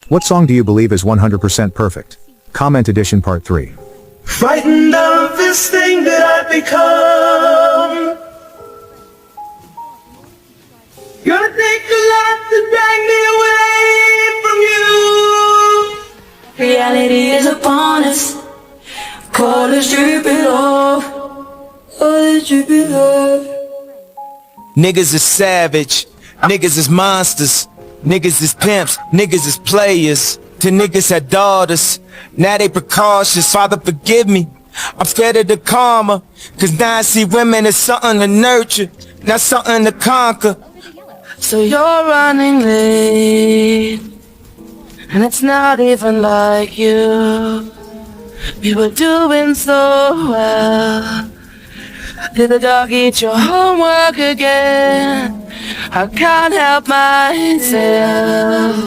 What song do you believe is 100% perfect? Comment edition part 3. Frightened of this thing that I've become. Gonna take a lot to drag me away from you. Reality is upon us. Colors dripping off. Colors dripping off. Niggas is savage, niggas is monsters, niggas is pimps, niggas is players. To niggas had daughters, now they precautious. Father forgive me, I'm scared of the karma. Cause now I see women as something to nurture, not something to conquer. So you're running late, and it's not even like you. We were doing so well. Did the dog eat your homework again? I can't help myself.